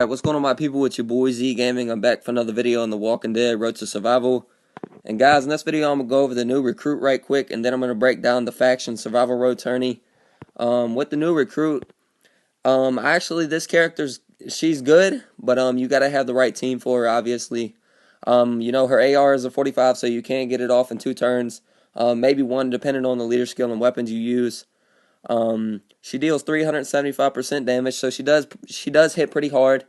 Alright, what's going on, my people? It's your boy Z Gaming. I'm back for another video on The Walking Dead Road to Survival. And guys, in this video I'm going to go over the new recruit right quick, and then I'm going to break down the faction Survival Road Tourney. With the new recruit, actually this she's good, but you got to have the right team for her, obviously. Her AR is a 45, so you can't get it off in 2 turns. Maybe 1, depending on the leader skill and weapons you use. She deals 375% damage, so she does hit pretty hard.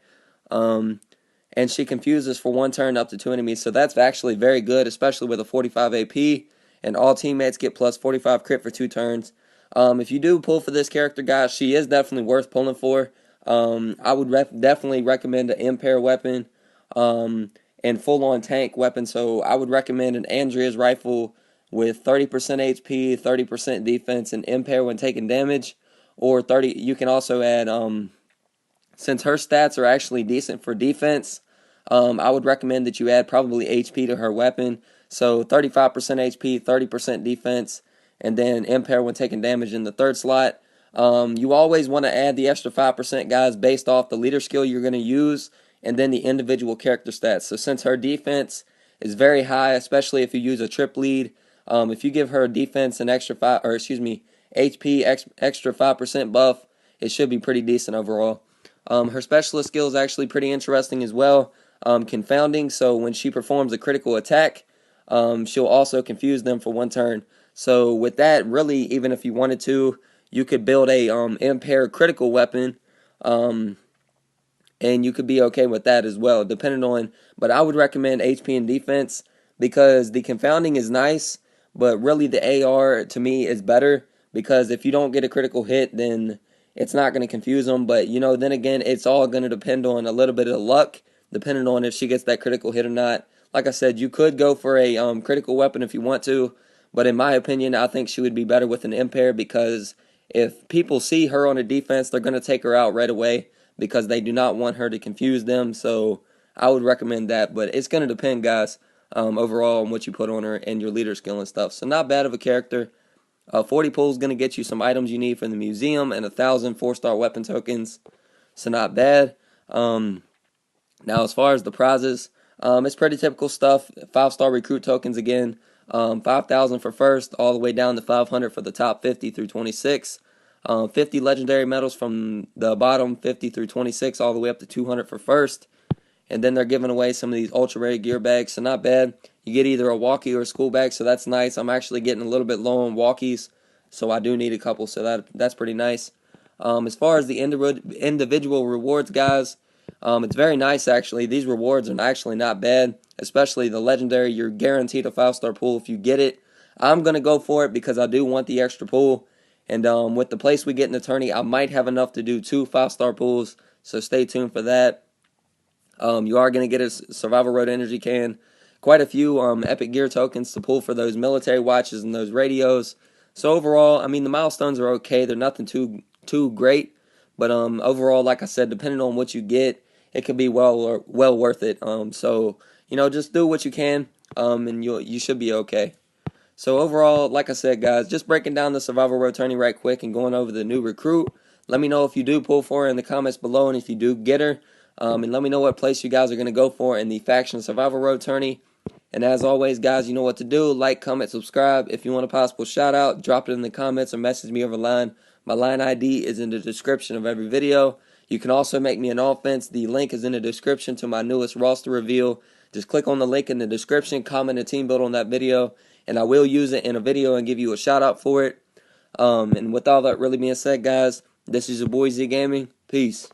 And she confuses for 1 turn up to 2 enemies, so that's actually very good, especially with a 45 AP, and all teammates get plus 45 crit for 2 turns. If you do pull for this character, guys, she is definitely worth pulling for. I would definitely recommend an impair weapon, and full-on tank weapon, so I would recommend an Andrea's rifle with 30% HP, 30% defense, and impair when taking damage, or 30. You can also add, since her stats are actually decent for defense, I would recommend that you add probably HP to her weapon, so 35% HP, 30% defense, and then impair when taking damage in the 3rd slot. You always want to add the extra 5%, guys, based off the leader skill you're going to use, and then the individual character stats. So since her defense is very high, especially if you use a trip lead, if you give her defense an extra HP extra 5% buff, it should be pretty decent overall. Her specialist skill is actually pretty interesting as well. Confounding, so when she performs a critical attack, she'll also confuse them for 1 turn. So with that, really, even if you wanted to, you could build a impaired critical weapon, and you could be okay with that as well, depending on. But I would recommend HP and defense, because the confounding is nice, but really the AR to me is better, because if you don't get a critical hit, then it's not going to confuse them. But then again, it's all going to depend on a little bit of luck, depending on if she gets that critical hit or not. Like I said, you could go for a critical weapon if you want to, but in my opinion, I think she would be better with an impair, because if people see her on a defense, they're going to take her out right away, because they do not want her to confuse them. So I would recommend that, but it's going to depend, guys, overall on what you put on her and your leader skill and stuff. So not bad of a character. 40 pull is going to get you some items you need from the museum and 1,000 4-star weapon tokens. So not bad. Now as far as the prizes, it's pretty typical stuff. 5-star recruit tokens again. 5,000 for first, all the way down to 500 for the top 50 through 26. 50 legendary medals from the bottom 50 through 26, all the way up to 200 for first. And then they're giving away some of these ultra rare gear bags, so not bad. You get either a walkie or a school bag, so that's nice. I'm actually getting a little bit low on walkies, so I do need a couple, so that's pretty nice. As far as the individual rewards, guys, it's very nice, actually. These rewards are actually not bad, especially the legendary. You're guaranteed a 5-star pull if you get it. I'm going to go for it because I do want the extra pull. And with the place we get in the tourney, I might have enough to do 2 5-star pulls, so stay tuned for that. You are going to get a Survival Road Energy Can, quite a few Epic Gear tokens to pull for those military watches and those radios. So overall, I mean, the milestones are okay. They're nothing too great, but overall, like I said, depending on what you get, it could be well worth it. So just do what you can, and you should be okay. So overall, like I said, guys, just breaking down the Survival Road Tourney right quick and going over the new recruit. Let me know if you do pull for her in the comments below, and if you do get her. And let me know what place you guys are going to go for in the Faction Survival Road Tourney. And as always, guys, you know what to do. Like, comment, subscribe. If you want a possible shout out, drop it in the comments or message me over line. My line ID is in the description of every video. You can also make me an offense. The link is in the description to my newest roster reveal. Just click on the link in the description, comment a team build on that video, and I will use it in a video and give you a shout out for it. And with all that really being said, guys, this is your boy Z Gaming. Peace.